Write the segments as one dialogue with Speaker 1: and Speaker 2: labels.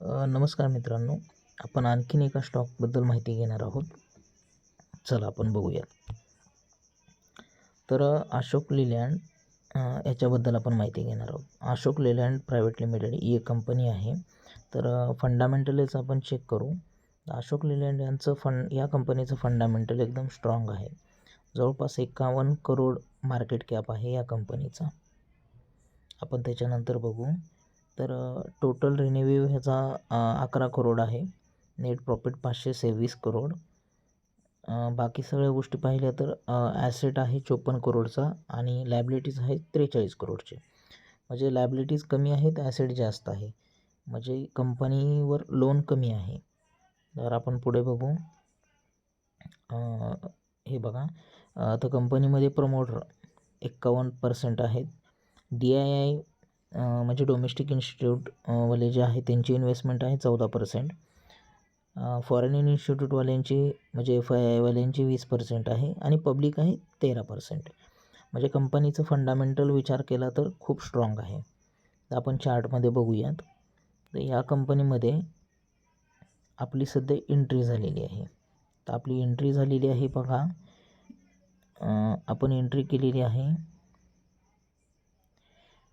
Speaker 1: नमस्कार मित्रांनो, आपण आणखीन एका स्टॉकबद्दल माहिती घेणार आहोत. चला आपण बघूया. तर अशोक लेलँड याच्याबद्दल आपण माहिती घेणार आहोत. अशोक लेलँड प्रायव्हेट लिमिटेड ही एक कंपनी आहे. तर फंडामेंटल्स आपण चेक करू. अशोक लेलँड यांचं या कंपनीचं फंडामेंटल एकदम स्ट्रॉंग आहे. जवळपास 51 करोड मार्केट कॅप आहे या कंपनीचा. आपण त्याच्यानंतर बघू. तर टोटल रेव्हेन्यू ह्याचा 11 करोड आहे. Net profit 526 crore. बाकी सगळ्या गोष्टी पाहिल्या तर ॲसेट आहे 54 करोडचा आणि लायबिलिटीज आहेत 43 करोडचे. म्हणजे लायबिलिटीज कमी आहेत, ॲसेट जास्त आहे. म्हणजे कंपनीवर लोन कमी आहे. तर आपण पुढे बघू. हे बघा, तर कंपनीमध्ये प्रमोटर 51% आहेत. DII म्हणजे डोमेस्टिक इन्स्टिट्यूट वाले जे आहे त्यांची इन्व्हेस्टमेंट आहे 14%. फॉरेन इन्स्टिट्यूटवाल्यांची म्हणजे FII वाल्यांची 20% आहे आणि पब्लिक आहे 13%. म्हणजे कंपनीचं फंडामेंटल विचार केला तर खूप स्ट्रॉंग आहे. तर आपण चार्टमध्ये बघूयात. तर या कंपनीमध्ये आपली सध्या एंट्री झालेली आहे. तर आपली एंट्री झालेली आहे बघा. आपण एंट्री केलेली आहे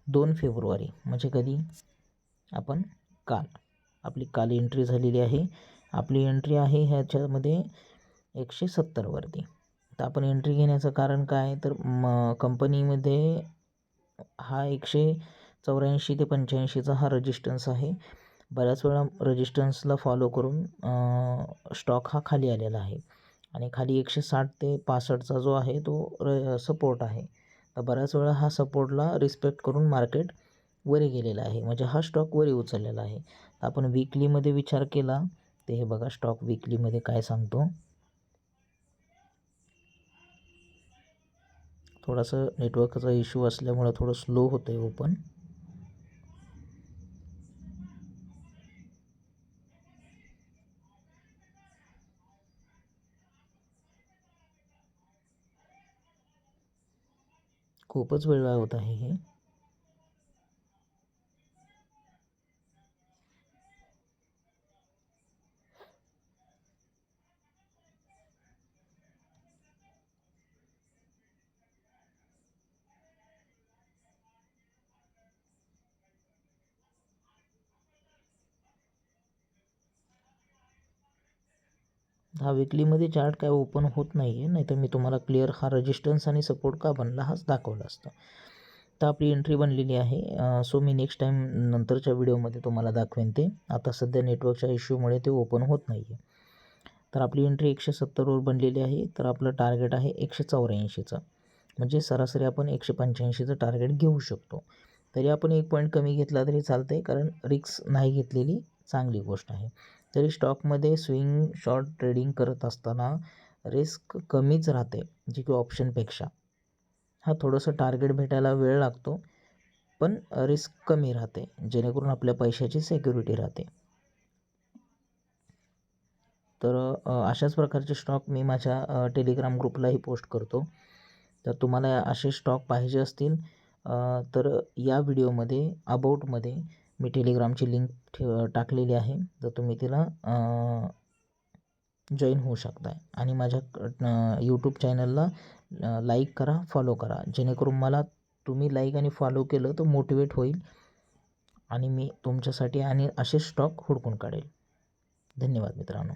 Speaker 1: 2 फेब्रुवारी. म्हणजे कधी? आपण काल. आपली काल एंट्री झालेली आहे. आपली एंट्री आहे ह्याच्यामध्ये 170 वरती. तर आपण एंट्री घेण्याचं कारण काय? तर कंपनीमध्ये हा 184 ते 85चा हा रेजिस्टन्स आहे. बऱ्याच वेळा रेजिस्टन्सला फॉलो करून स्टॉक हा खाली आलेला आहे आणि खाली 160 ते 65चा जो आहे तो सपोर्ट आहे. तर बऱ्याच वेळा हा सपोर्टला रिस्पेक्ट करून मार्केट वरी गेलेला आहे. म्हणजे हा स्टॉक वरी उचललेला आहे. तर आपण वीकलीमध्ये विचार केला तर हे बघा स्टॉक वीकलीमध्ये काय सांगतो. थोडासा नेटवर्कचा इश्यू असल्यामुळे थोडं स्लो होतं आहे ओपन. खूपच वेळ होत आहे हे. हा वीकलीमध्ये चार्ट काय ओपन होत नाही आहे. नाहीतर मी तुम्हाला क्लिअर हा रेजिस्टन्स आणि सपोर्ट का बनला हाच दाखवला असतं. तर आपली एंट्री बनलेली आहे. सो मी नेक्स्ट टाईम नंतरच्या व्हिडिओमध्ये तुम्हाला दाखवेन ते. आता सध्या नेटवर्कच्या इश्यूमुळे ते ओपन होत नाही आहे. तर आपली एंट्री 170वर बनलेली आहे. तर आपलं टार्गेट आहे 184चं. म्हणजे सरासरी आपण 185चं टार्गेट घेऊ शकतो. तरी आपण 1 पॉईंट कमी घेतला तरी चालतं आहे, कारण रिस्क नाही घेतलेली चांगली गोष्ट आहे. तरी स्टॉकमध्ये स्विंग शॉर्ट ट्रेडिंग करत असताना रिस्क कमीच राहते, जी की ऑप्शनपेक्षा. हा थोडंसं टार्गेट भेटायला वेळ लागतो, पण रिस्क कमी राहते, जेणेकरून आपल्या पैशाची सिक्युरिटी राहते. तर अशाच प्रकारचे स्टॉक मी माझ्या टेलिग्राम ग्रुपलाही पोस्ट करतो. तर तुम्हाला असे स्टॉक पाहिजे असतील तर या व्हिडिओमध्ये अबाउटमध्ये मी टेलिग्रामची लिंक टाकलेली आहे. तर तुम्ही तिला जॉईन होऊ शकता आणि माझ्या यूट्यूब चॅनलला लाईक करा, फॉलो करा, जेणेकरून मला तुम्ही लाईक आणि फॉलो केलं तर मोटिवेट होईल आणि मी तुमच्यासाठी आणि असे स्टॉक हुडकून काढेल. धन्यवाद मित्रांनो.